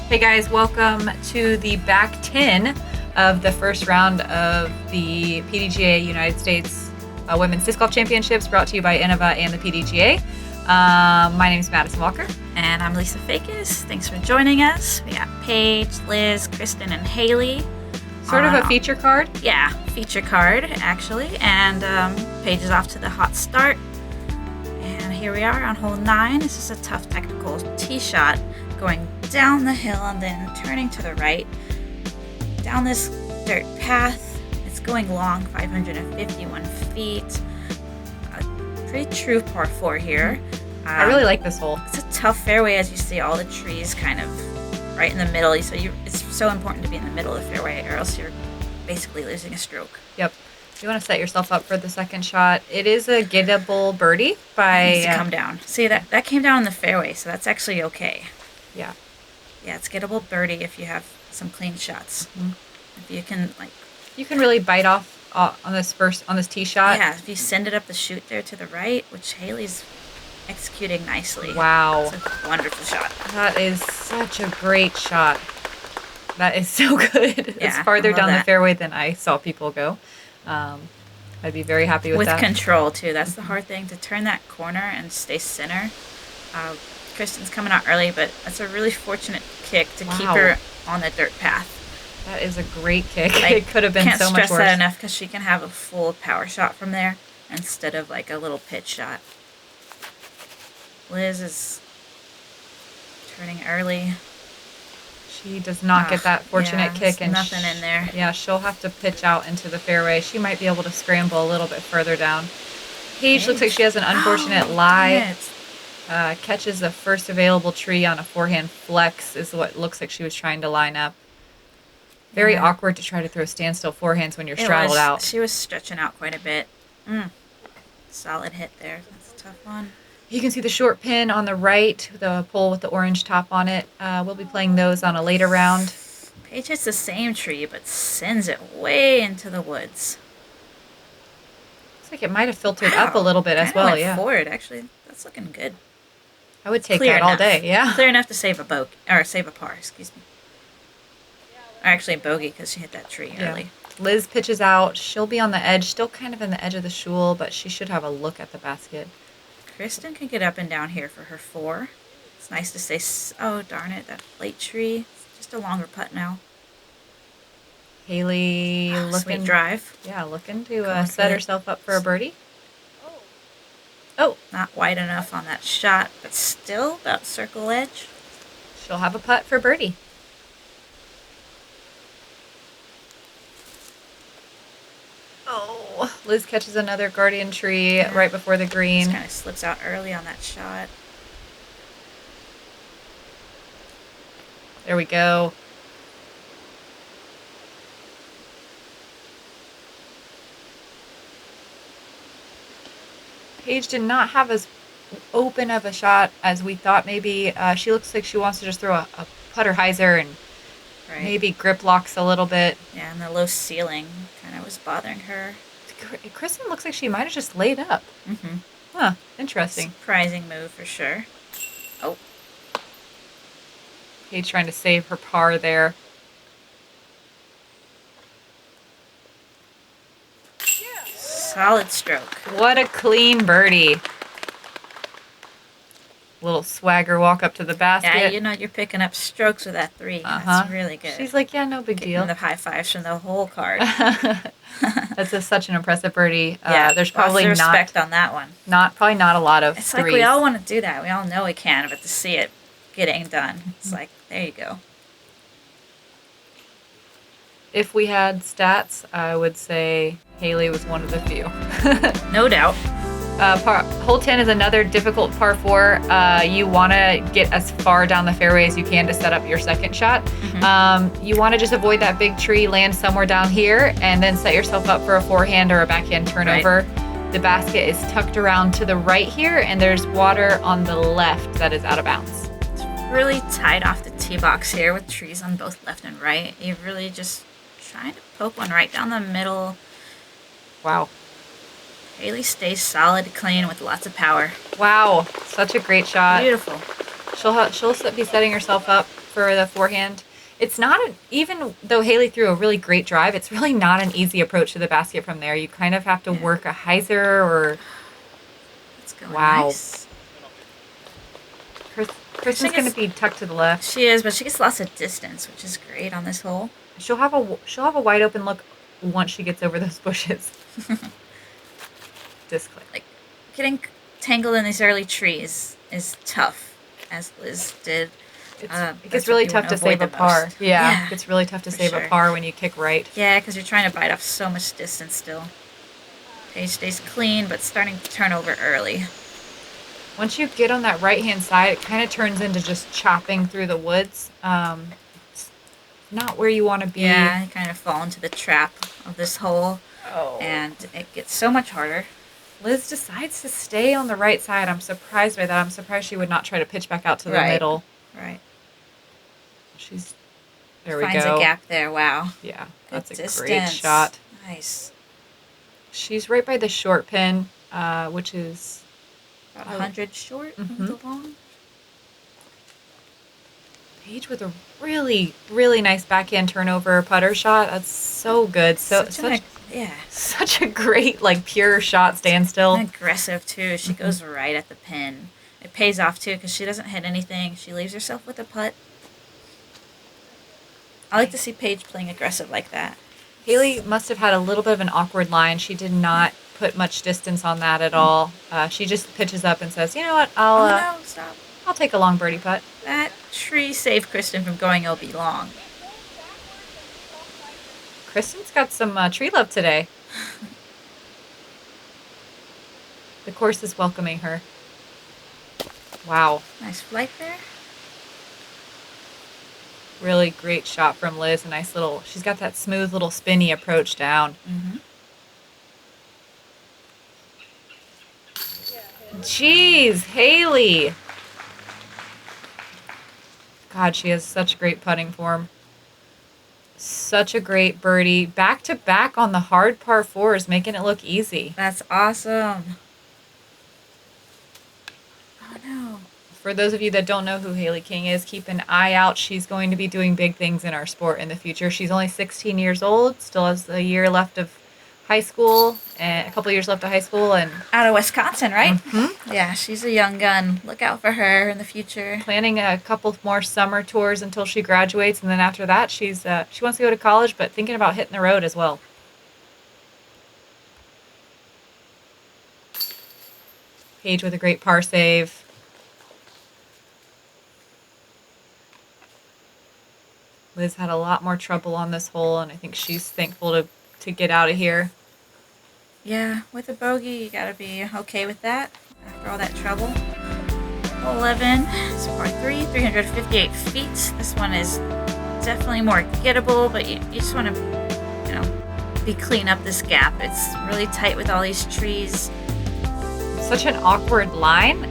Hey guys, welcome to the back 10 of the first round of the PDGA United States Women's Disc Golf Championships, brought to you by Innova and the PDGA. My name is Madison Walker. And I'm Lisa Fajkus. Thanks for joining us. We got Paige, Liz, Kristin, and Haylie. Sort of a feature card? Yeah, feature card, actually. And Paige is off to the hot start. And here we are on hole 9. This is a tough technical tee shot, going down the hill and then turning to the right down this dirt path. It's going long, 551 feet. A pretty true par 4 here. I really like this hole. It's a tough fairway, as you see all the trees kind of right in the middle. So it's so important to be in the middle of the fairway, or else you're basically losing a stroke. Yep. You want to set yourself up for the second shot. It is a gettable birdie by... It needs to come down. See, that came down in the fairway, so that's actually okay. Yeah. Yeah, it's gettable birdie if you have some clean shots. Mm-hmm. If you can, you can really bite off on this tee shot. Yeah, if you send it up the chute there to the right, which Haley's executing nicely. Wow. It's a wonderful shot. That is such a great shot. That is so good. Yeah, it's farther down that. the fairway than I saw people go. I'd be very happy with that. With control, too. That's the hard thing, to turn that corner and stay center. Kristin's coming out early, but that's a really fortunate kick to keep her on the dirt path. That is a great kick. It could have been so much worse. Can't stress that enough, because she can have a full power shot from there instead of like a little pitch shot. Liz is turning early. She does not get that fortunate kick, and nothing in there. Yeah, she'll have to pitch out into the fairway. She might be able to scramble a little bit further down. Paige looks like she has an unfortunate lie. Catches the first available tree on a forehand flex is what looks like she was trying to line up. Very awkward to try to throw standstill forehands when you're straddled out. She was stretching out quite a bit. Solid hit there. That's a tough one. You can see the short pin on the right, the pole with the orange top on it. We'll be playing those on a later round. Paige hits the same tree, but sends it way into the woods. Looks like it might have filtered up a little bit as well. Went yeah. forward, actually. That's looking good. I would take that all day. Yeah. Clear enough to save a par. Excuse me. Or actually a bogey, because she hit that tree early. Liz pitches out. She'll be on the edge, still kind of in the edge of the shul, but she should have a look at the basket. Kristin can get up and down here for her 4. It's nice to say, oh, darn it, that late tree. It's just a longer putt now. Haylie looking... Sweet drive. Yeah, looking to set herself up for a birdie. Oh. Not wide enough on that shot, but still about circle edge. She'll have a putt for birdie. Oh, Liz catches another guardian tree right before the green. Just kind of slips out early on that shot. There we go. Paige did not have as open of a shot as we thought. Maybe she looks like she wants to just throw a putter hyzer and maybe grip locks a little bit. Yeah, and the low ceiling kind of was bothering her. Kristin looks like she might have just laid up. Mm-hmm. Huh, interesting. Surprising move for sure. Oh. Paige trying to save her par there. Solid stroke. What a clean birdie. Little swagger walk up to the basket. Yeah, you're picking up strokes with that 3. That's really good. She's like, yeah, no big deal. The high fives from the whole card. That's such an impressive birdie. Yeah, there's probably respect on that one. Probably not a lot of It's threes. like we all want to do that. We all know we can, but to see it getting done, it's like, there you go. If we had stats, I would say Haylie was one of the few. No doubt. Hole 10 is another difficult par 4. You want to get as far down the fairway as you can to set up your second shot. Mm-hmm. You want to just avoid that big tree, land somewhere down here, and then set yourself up for a forehand or a backhand turnover. Right. The basket is tucked around to the right here, and there's water on the left that is out of bounds. It's really tight off the tee box here with trees on both left and right. You're really just trying to poke one right down the middle. Wow. Haylie stays solid, clean, with lots of power. Wow, such a great shot. Beautiful. She'll be setting herself up for the forehand. It's not, even though Haylie threw a really great drive, it's really not an easy approach to the basket from there. You kind of have to work a hyzer or... Let's go. Wow. Nice. Kristen's going to be tucked to the left. She is, but she gets lots of distance, which is great on this hole. She'll have a wide open look once she gets over those bushes. Disclaim. Like, getting tangled in these early trees is tough, as Liz did. It gets really tough to save a par. Yeah, it gets really tough to save a par when you kick right. Yeah, because you're trying to bite off so much distance still. Paige stays clean, but starting to turn over early. Once you get on that right-hand side, it kind of turns into just chopping through the woods. It's not where you want to be. Yeah, you kind of fall into the trap of this hole, and it gets so much harder. Liz decides to stay on the right side. I'm surprised by that. I'm surprised she would not try to pitch back out to the middle. Right. There we go. Finds a gap there. Wow. Yeah, Good that's distance. a great shot. Nice. She's right by the short pin, which is about 100 short of the long. Paige with a really, really nice backhand turnover putter shot. That's so good. Such a great, like, pure shot standstill. And aggressive too. She goes right at the pin. It pays off too because she doesn't hit anything. She leaves herself with a putt. I like to see Paige playing aggressive like that. Haylie must have had a little bit of an awkward line. She did not put much distance on that at all. She just pitches up and says, "You know what? Stop. I'll take a long birdie putt." That tree saved Kristin from going LB long. Kristen's got some tree love today. The course is welcoming her. Wow. Nice flight there. Really great shot from Liz. A nice little, she's got that smooth little spinny approach down. Jeez, Haylie. God, she has such great putting form. Such a great birdie. Back to back on the hard par fours, making it look easy. That's awesome. Oh no. For those of you that don't know who Haylie King is, keep an eye out. She's going to be doing big things in our sport in the future. She's only 16 years old, still has a year left of high school, and a couple years left of high school, and out of Wisconsin, right? Yeah, she's a young gun. Look out for her in the future. Planning a couple more summer tours until she graduates, and then after that, she wants to go to college, but thinking about hitting the road as well. Paige with a great par save. Liz had a lot more trouble on this hole, and I think she's thankful to get out of here. Yeah, with a bogey, you gotta be okay with that after all that trouble. 11, it's par 3, 358 feet. This one is definitely more gettable, but you just want to, be clean up this gap. It's really tight with all these trees. Such an awkward line.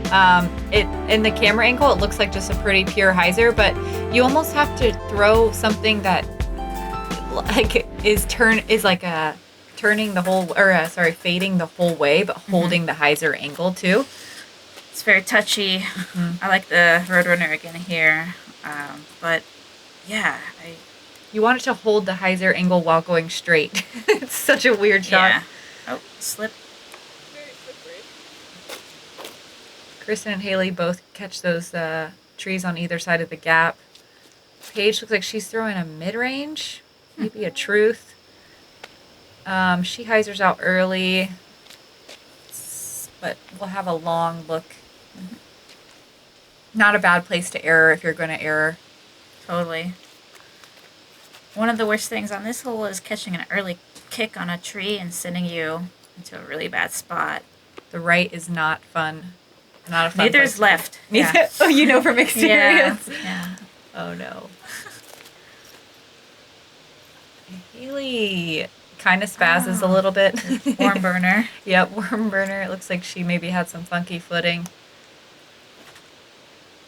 In the camera angle, it looks like just a pretty pure hyzer, but you almost have to throw something that fading the whole way, but holding the hyzer angle too. It's very touchy. I like the Roadrunner again here, but yeah, you want it to hold the hyzer angle while going straight. It's such a weird shot. Yeah. Oh, slip. Kristin and Haylie both catch those trees on either side of the gap. Paige looks like she's throwing a mid-range, maybe a truth. She hyzers out early, but we'll have a long look. Not a bad place to error if you're going to error. Totally. One of the worst things on this hole is catching an early kick on a tree and sending you into a really bad spot. The right is not fun. Not a fun Neither is left. Yeah. Oh, you know from experience. Yeah. Oh no. Haylie kind of spazzes a little bit. Worm burner. Yep, worm burner. It looks like she maybe had some funky footing.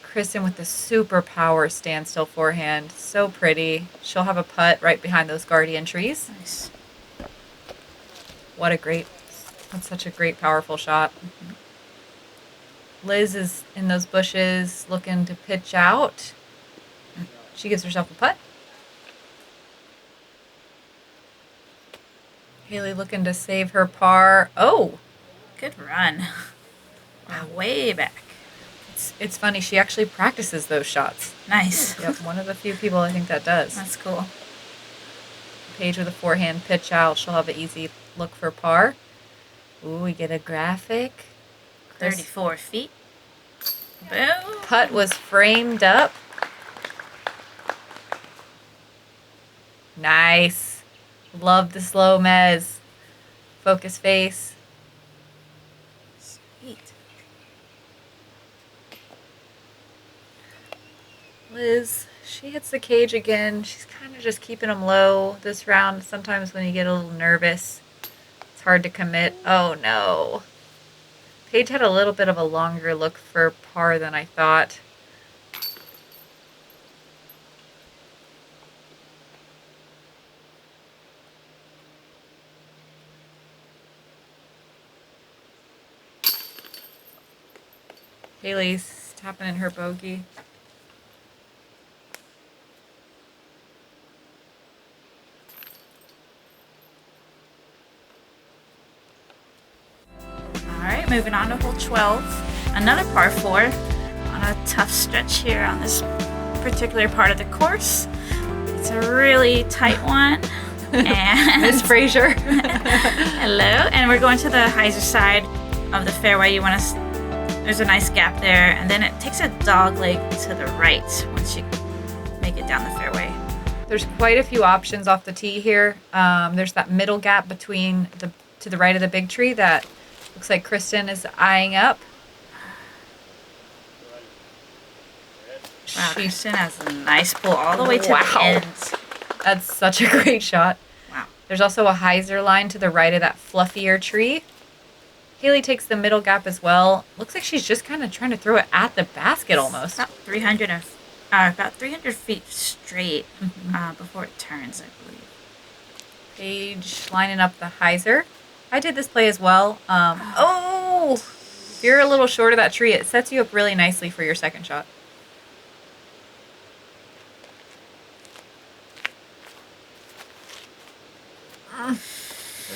Kristin with the super power standstill forehand. So pretty. She'll have a putt right behind those guardian trees. Nice. That's such a great, powerful shot. Liz is in those bushes looking to pitch out. She gives herself a putt. Haylie looking to save her par. Oh! Good run. Wow, way back. It's funny. She actually practices those shots. Nice. Yep, one of the few people I think that does. That's cool. Paige with a forehand pitch out. She'll have an easy look for par. Ooh, we get a graphic. 34 feet. Boom. Putt was framed up. Nice. Love the SloMez. Focus face. Sweet. Liz, she hits the cage again. She's kind of just keeping them low this round. Sometimes when you get a little nervous, it's hard to commit. Oh, no. Paige had a little bit of a longer look for par than I thought. Hailey's tapping in her bogey. Alright, moving on to hole 12. Another par 4 on a tough stretch here on this particular part of the course. It's a really tight one. And Miss Frazier. hello. And we're going to the hyzer side of the fairway. You want to... There's a nice gap there, and then it takes a dog leg to the right once you make it down the fairway. There's quite a few options off the tee here. There's that middle gap between to the right of the big tree that looks like Kristin is eyeing up. Wow, Kristin has a nice pull all the way to the end. That's such a great shot. Wow. There's also a hyzer line to the right of that fluffier tree. Haylie takes the middle gap as well. Looks like she's just kind of trying to throw it at the basket almost. About 300 feet straight before it turns, I believe. Paige lining up the hyzer. I did this play as well. Oh! If you're a little short of that tree, it sets you up really nicely for your second shot.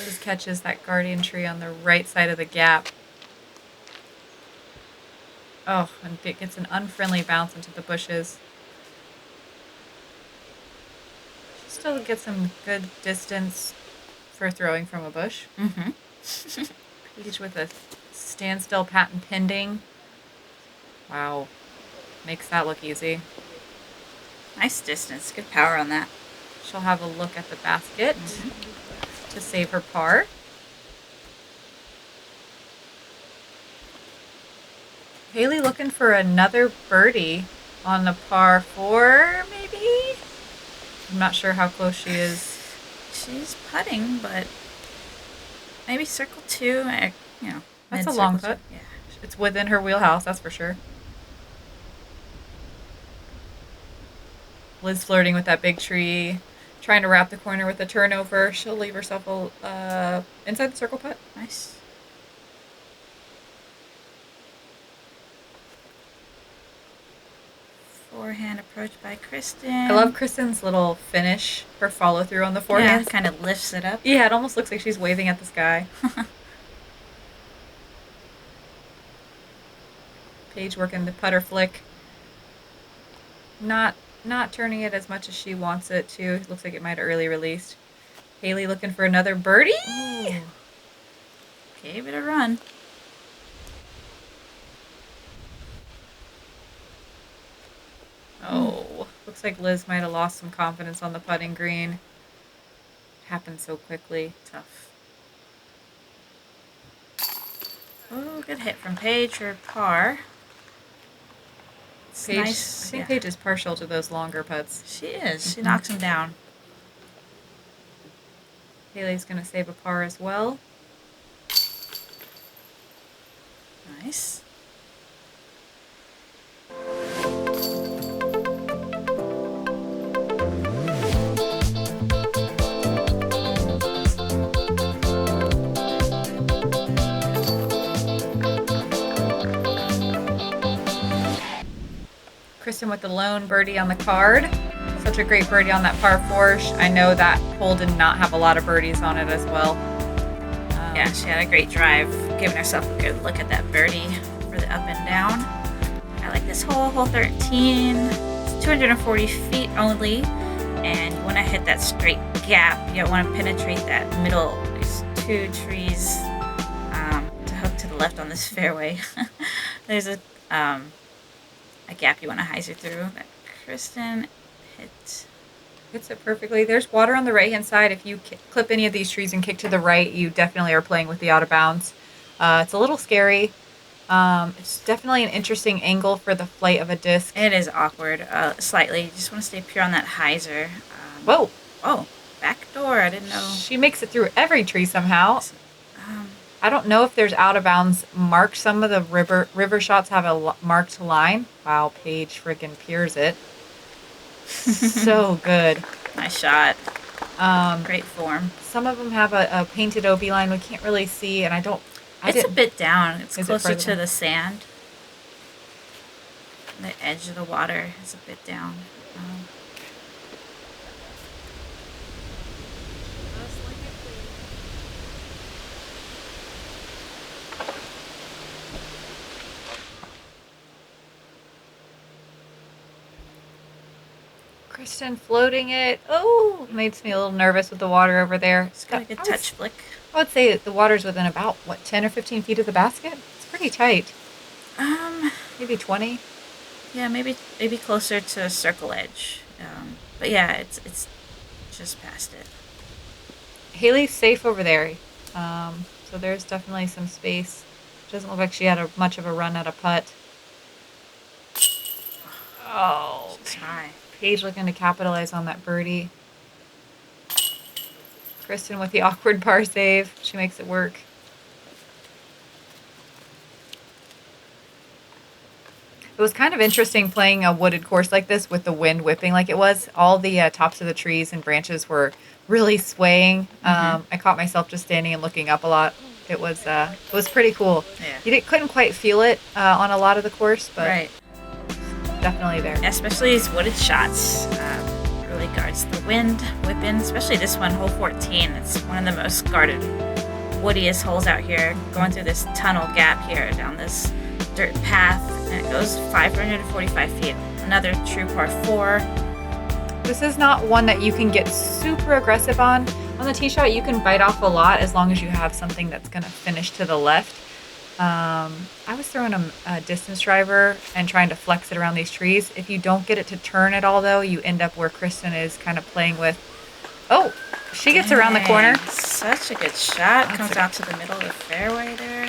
Liz catches that guardian tree on the right side of the gap. Oh, and it gets an unfriendly bounce into the bushes. She still gets some good distance for throwing from a bush. Paige with a standstill patent pending. Wow. Makes that look easy. Nice distance. Good power on that. She'll have a look at the basket to save her par. Haylie looking for another birdie on the par 4, maybe? I'm not sure how close she is. She's putting, but maybe circle 2, That's a long putt. Yeah. It's within her wheelhouse, that's for sure. Liz flirting with that big tree, trying to wrap the corner with a turnover. She'll leave herself inside the circle putt. Nice. Forehand approach by Kristin. I love Kristin's little finish, her follow through on the forehand. Yeah, kind of lifts it up. Yeah, it almost looks like she's waving at the sky. Paige working the putter flick. Not turning it as much as she wants it to. It looks like it might have early released. Haylie looking for another birdie. Ooh. Gave it a run. Oh, looks like Liz might have lost some confidence on the putting green. Happened so quickly. Tough. Oh, good hit from Paige for par. Paige, Nice. I think Paige is partial to those longer putts. She is. She knocks him down. Hayley's going to save a par as well. Nice. Kristin with the lone birdie on the card. such a great birdie on that par 4. I know that hole did not have a lot of birdies on it as well. Yeah, she had a great drive, giving herself a good look at that birdie for the up and down. I like this hole, hole 13. It's 240 feet only, and you want to hit that straight gap. You don't want to penetrate that middle. There's 2 trees to hook to the left on this fairway. There's a gap you want to hyzer through that Kristin hits it perfectly. There's water on the right-hand side. If you clip any of these trees and kick to the right, you definitely are playing with the out of bounds. It's a little scary. It's definitely an interesting angle for the flight of a disc. It is awkward, slightly. You just want to stay pure on that hyzer. Whoa. Oh, back door. I didn't know. She makes it through every tree somehow. I don't know if there's out of bounds marked. Some of the river shots have a marked line. Wow, Paige friggin' Pierce it. So good. Nice shot. Great form. Some of them have a painted OB line we can't really see, and it's a bit down. It's closer to down? the sand. The edge of the water is a bit down. Kristin floating it. Oh, makes me a little nervous with the water over there. It's got a good touch flick. I would say the water's within about, 10 or 15 feet of the basket? It's pretty tight. Maybe 20? Yeah, maybe closer to circle edge. But yeah, it's just past it. Hayleigh's safe over there. So there's definitely some space. Doesn't look like she had much of a run at a putt. Oh, it's high. Paige looking to capitalize on that birdie. Kristin with the awkward par save. She makes it work. It was kind of interesting playing a wooded course like this with the wind whipping like it was. All the tops of the trees and branches were really swaying. I caught myself just standing and looking up a lot. It was pretty cool. Yeah. You couldn't quite feel it on a lot of the course, but right. Definitely there. Especially these wooded shots. Really guards the wind whipping, especially this one, hole 14. It's one of the most guarded, woodiest holes out here, going through this tunnel gap here down this dirt path, and it goes 545 feet. Another true par 4. This is not one that you can get super aggressive on. On the tee shot, you can bite off a lot as long as you have something that's going to finish to the left. I was throwing a distance driver and trying to flex it around these trees. If you don't get it to turn at all, though, you end up where Kristin is kind of playing with. Oh, she gets around the corner. Such a good shot. Comes out to the middle of the fairway there.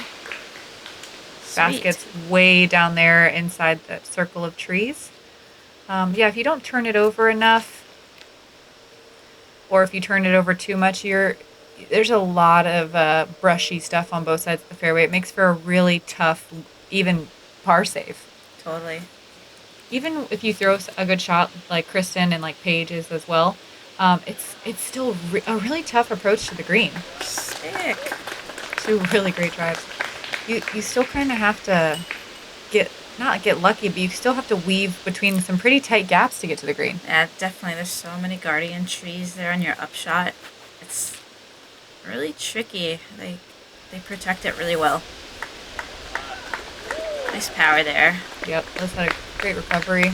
Basket's way down there inside the circle of trees. Yeah, if you don't turn it over enough, or if you turn it over too much, there's a lot of brushy stuff on both sides of the fairway. It makes for a really tough, even par save. Totally. Even if you throw a good shot like Kristin and like Paige is as well, it's still a really tough approach to the green. Sick. 2 really great drives. You still kind of have to not get lucky, but you still have to weave between some pretty tight gaps to get to the green. Yeah, definitely. There's so many guardian trees there on your upshot. It's really tricky. They protect it really well. Nice power there. Yep, that's had a great recovery.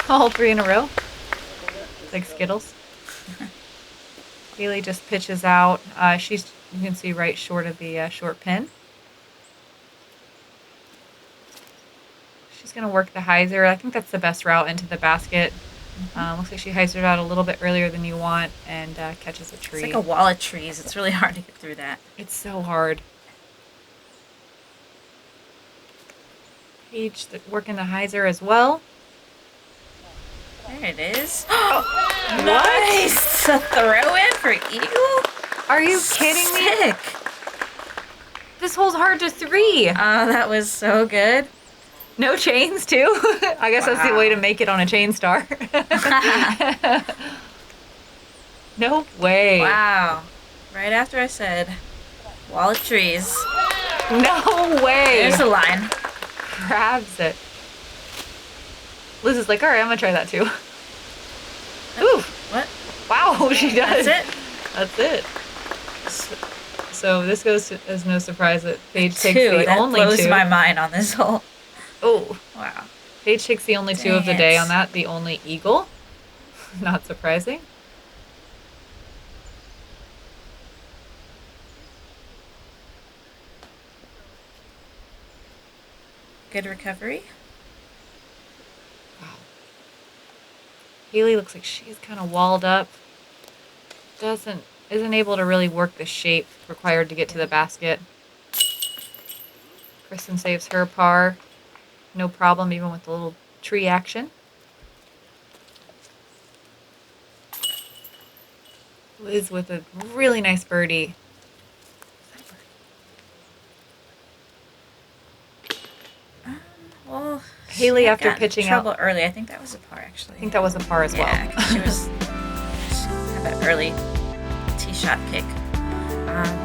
All 3 in a row. Like Skittles. Haylie just pitches out. You can see right short of the short pin. She's going to work the hyzer. I think that's the best route into the basket. Looks like she hyzered out a little bit earlier than you want and catches a tree. It's like a wall of trees. It's really hard to get through that. It's so hard. Paige working the hyzer as well. There it is. Oh, nice! A throw in for eagle? Are you kidding me? Sick. This hole's hard to 3. Oh, that was so good. No chains, too? I guess that's the way to make it on a chain star. No way. Wow. Right after I said, wall of trees. No way. There's the line. Grabs it. Liz is like, all right, I'm going to try that, too. Wow, she does. That's it. That's it. So this goes as no surprise that Paige takes Two. the That only blows two. my mind on this hole. Oh, Wow. Paige takes the only two of the Dang day it. on that. The only eagle. Not surprising. Good recovery. Wow. Haylie looks like she's kind of walled up. Isn't able to really work the shape required to get to the basket. Kristin saves her par. No problem, even with the little tree action. Liz with a really nice birdie. Well, Haylie, she had after gotten pitching trouble out, early. I think that was a par, actually. I think that was a par as Yeah, well. 'cause she had that early tee shot kick.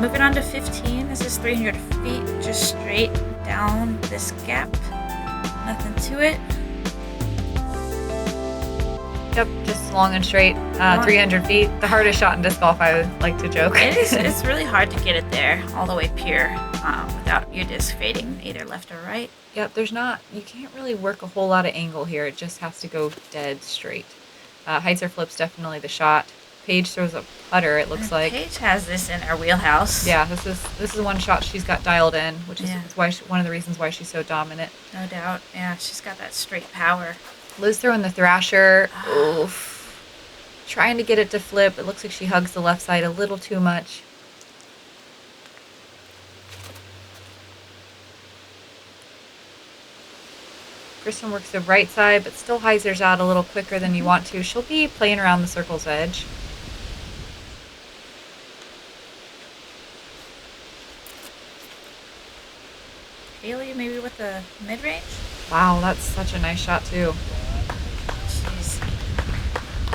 Moving on to 15. This is 300 feet, just straight down this gap. Nothing to it. Yep, just long and straight, 300 feet. The hardest shot in disc golf, I would like to joke. It is. It's really hard to get it there all the way pure without your disc fading either left or right. Yep, you can't really work a whole lot of angle here. It just has to go dead straight. Heights or flips, definitely the shot. Paige throws a putter, it looks And like. Paige has this in her wheelhouse. Yeah, this is one shot she's got dialed in, which is Yeah. why one of the reasons why she's so dominant. No doubt. Yeah, she's got that straight power. Liz throwing the thrasher. Oof. Trying to get it to flip. It looks like she hugs the left side a little too much. Kristin works the right side, but still hyzers out a little quicker than you want to. She'll be playing around the circle's edge. Haylie maybe with the mid-range? Wow, that's such a nice shot too. She's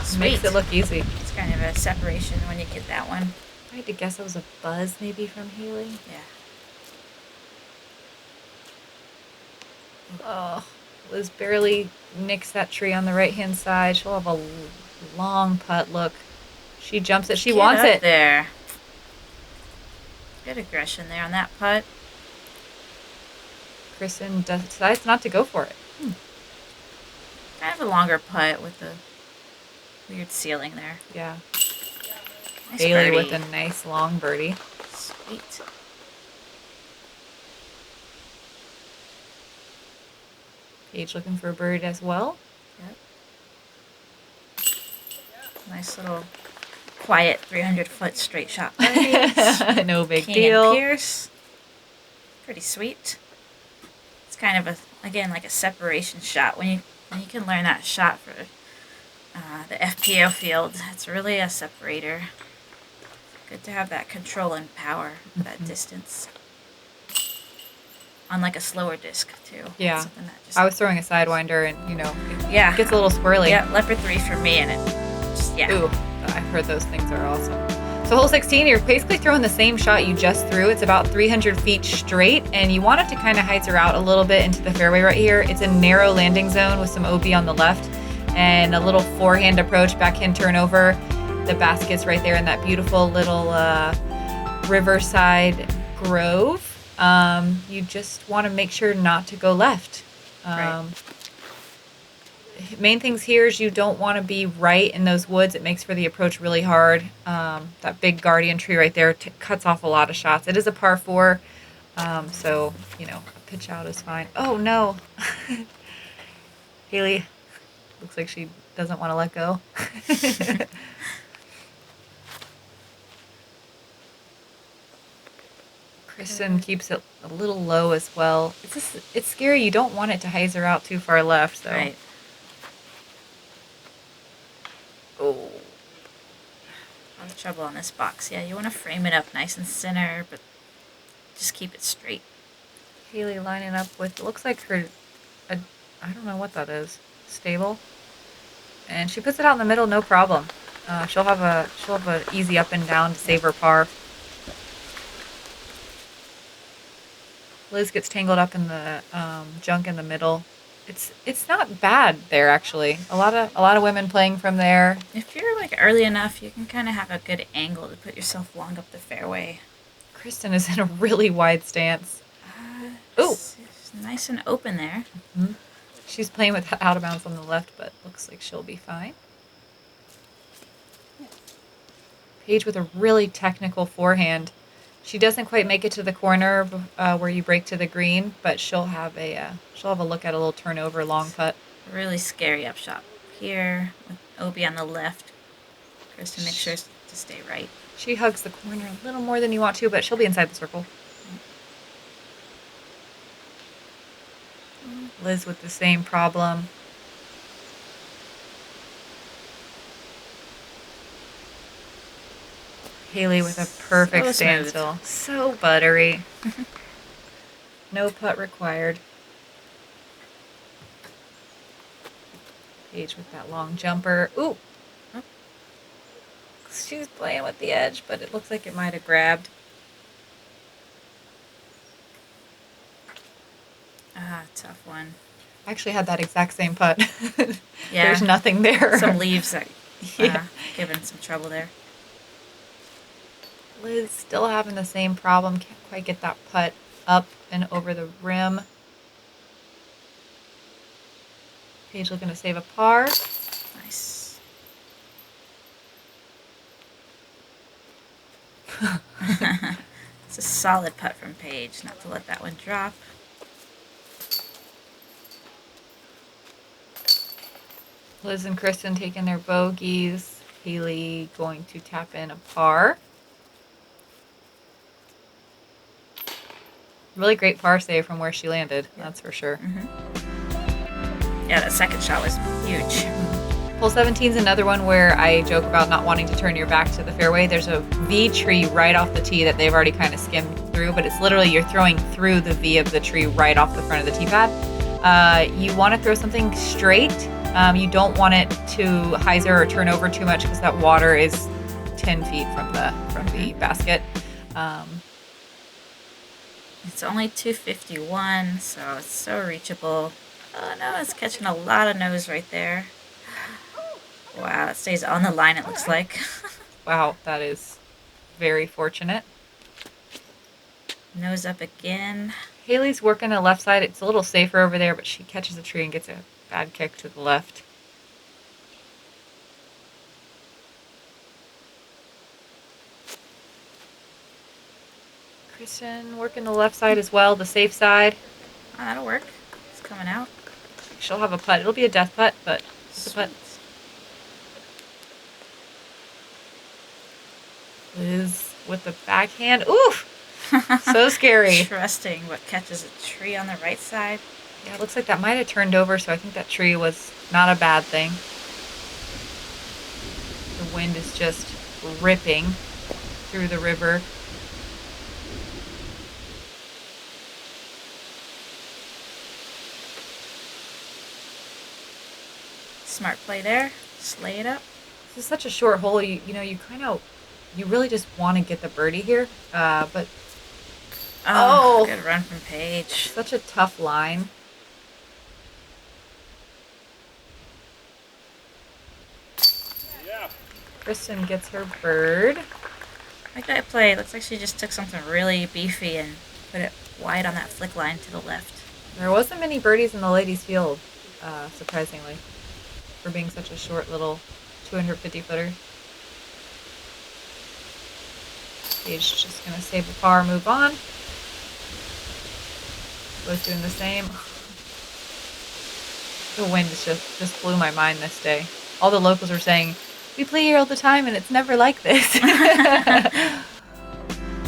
sweet. Makes it look easy. It's kind of a separation when you get that one. I had to guess it was a buzz maybe from Haylie. Yeah. Oh, Liz barely nicks that tree on the right-hand side. She'll have a long putt look. She jumps it. She Get wants up it. there. Good aggression there on that putt. Kristin decides not to go for it. Kind of a longer putt with the weird ceiling there. Yeah. Nice Haylie birdie. with a nice long birdie. Sweet. Paige looking for a bird as well. Yep. Nice little quiet 300-foot straight shot birdies. No big King deal. and Pierce. Pretty sweet. It's kind of again like a separation shot. When you can learn that shot for the FPO field, it's really a separator. Good to have that control and power for that distance. On like a slower disc too. Yeah. Something that just, I was throwing a sidewinder and, yeah. it gets a little squirrely. Yeah, leopard 3 for me, and it just Ooh, I've heard those things are awesome. So hole 16, you're basically throwing the same shot you just threw. It's about 300 feet straight, and you want it to kind of heights her out a little bit into the fairway right here. It's a narrow landing zone with some OB on the left and a little forehand approach, backhand turnover. The basket's right there in that beautiful little riverside grove. You just want to make sure not to go left. Right. Main things here is you don't want to be right in those woods. It makes for the approach really hard. That big guardian tree right there cuts off a lot of shots. It is a par 4, so, a pitch out is fine. Oh, no. Haylie looks like she doesn't want to let go. Kristin keeps it a little low as well. It's scary. You don't want it to hyzer out too far left, so. Right. Oh. A lot of trouble on this box. Yeah, you want to frame it up nice and center, but just keep it straight. Haylie lining up with, it looks like I don't know what that is, stable. And she puts it out in the middle, no problem. She'll have a easy up and down to save her par. Liz gets tangled up in the junk in the middle. It's not bad there actually. A lot of women playing from there. If you're like early enough, you can kind of have a good angle to put yourself long up the fairway. Kristin is in a really wide stance. Ooh, It's nice and open there. Mm-hmm. She's playing with out of bounds on the left, but looks like she'll be fine. Paige with a really technical forehand. She doesn't quite make it to the corner where you break to the green, but she'll have a look at a little turnover long putt. Really scary upshot here with Obi on the left. Kristin makes sure to stay right. She hugs the corner a little more than you want to, but she'll be inside the circle. Liz with the same problem. Haylie with a perfect So standstill. So buttery. No putt required. Paige with that long jumper. Ooh! She was playing with the edge, but it looks like it might have grabbed. Tough one. I actually had that exact same putt. Yeah. There's nothing there. Some leaves that Yeah. given some trouble there. Liz still having the same problem. Can't quite get that putt up and over the rim. Paige looking to save a par. Nice. It's a solid putt from Paige, not to let that one drop. Liz and Kristin taking their bogeys. Haylie going to tap in a par. Really great par save from where she landed, that's for sure. Yeah, that second shot was huge. Hole 17 is another one where I joke about not wanting to turn your back to the fairway. There's a V tree right off the tee that they've already kind of skimmed through, but it's literally you're throwing through the V of the tree right off the front of the tee pad. You want to throw something straight. You don't want it to hyzer or turn over too much because that water is 10 feet from the basket. It's only 251, so it's so reachable. Oh no, it's catching a lot of nose right there. Wow, it stays on the line, it looks like. Wow, that is very fortunate. Nose up again. Haylie's working the left side. It's a little safer over there, but she catches a tree and gets a bad kick to the left. Kristin working the left side as well, the safe side. Oh, that'll work. It's coming out. She'll have a putt. It'll be a death putt, but it's a putt. Liz with the backhand. Oof! So scary. Trusting what catches a tree on the right side. Yeah, it looks like that might have turned over, so I think that tree was not a bad thing. The wind is just ripping through the river. Smart play there. Slay it up. This is such a short hole. You really just want to get the birdie here, but Oh, good run from Paige. such a tough line. Kristin gets her bird. Like that play. Looks like she just took something really beefy and put it wide on that flick line to the left. There wasn't many birdies in the ladies' field, surprisingly, for being such a short little 250-footer. Paige just going to save a par, move on. Both doing the same. The wind just blew my mind this day. All the locals were saying, we play here all the time and it's never like this.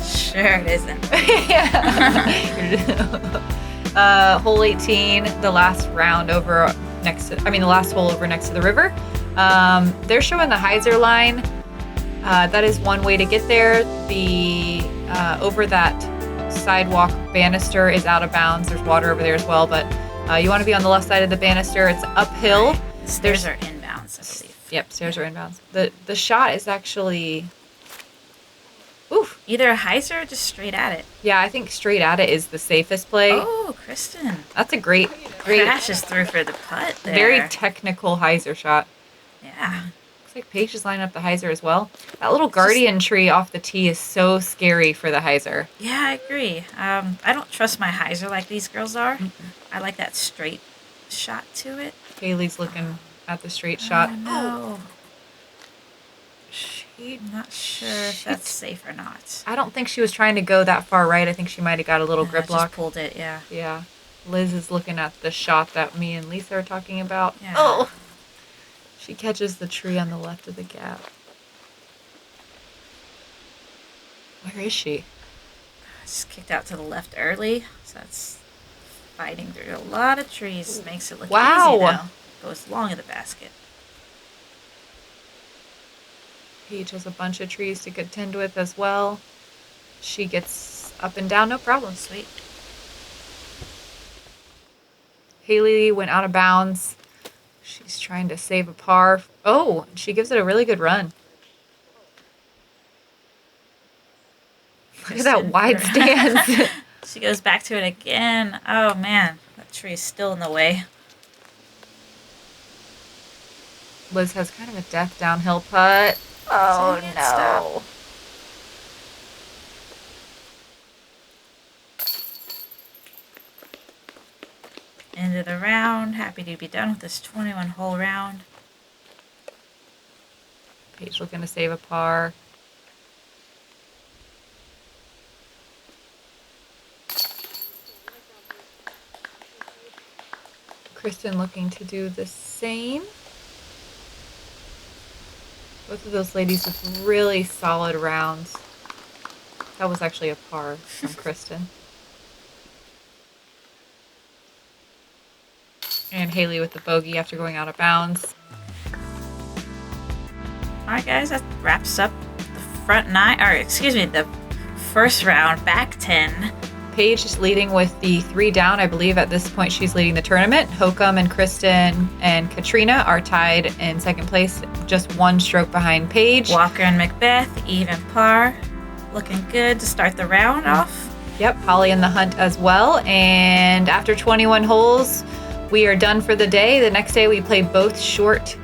Sure it isn't. Hole 18, the last round over the last hole over next to the river. They're showing the hyzer line. That is one way to get there. The over that sidewalk banister is out of bounds. There's water over there as well, but you want to be on the left side of the banister. It's uphill. Stairs are inbounds, I believe. Yep, stairs are inbounds. The shot is actually, oof, Either a hyzer or just straight at it. Yeah, I think straight at it is the safest play. Oh, Kristin. That's a great. Crashes through for the putt there. Very technical hyzer shot. Yeah. Looks like Paige is lining up the hyzer as well. That little guardian tree off the tee is so scary for the hyzer. Yeah, I agree. I don't trust my hyzer like these girls are. I like that straight shot to it. Hailey's looking at the straight shot. No. I'm not sure if that's safe or not. I don't think she was trying to go that far right. I think she might have got a little grip lock. Just pulled it, yeah. Yeah. Liz is looking at the shot that me and Lisa are talking about. Yeah. Oh! She catches the tree on the left of the gap. Where is she? Just kicked out to the left early, so that's fighting through a lot of trees. Makes it look easy though. Goes long in the basket. Paige has a bunch of trees to contend with as well. She gets up and down, no problem. Sweet. Haylie went out of bounds. She's trying to save a par. Oh, she gives it a really good run. Look at that wide stance. She goes back to it again. Oh, man. That tree is still in the way. Liz has kind of a death downhill putt. Oh, no. Stop. End of the round. Happy to be done with this 21-hole round. Paige looking to save a par. Kristin looking to do the same. Both of those ladies with really solid rounds. That was actually a par from Kristin. And Haylie with the bogey after going out of bounds. Alright guys, that wraps up the the first round, back 10. Paige is leading with the 3 down. I believe at this point she's leading the tournament. Hokum and Kristin and Katrina are tied in second place, just 1 stroke behind Paige. Walker and Macbeth, even par. Looking good to start the round off. Yep, Holly in the hunt as well. And after 21 holes, we are done for the day. The next day we play both short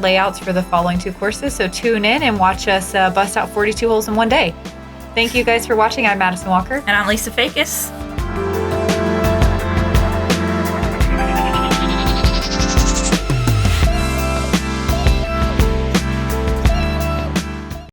layouts for the following 2 courses. So tune in and watch us bust out 42 holes in one day. Thank you guys for watching. I'm Madison Walker. And I'm Lisa Fajkus.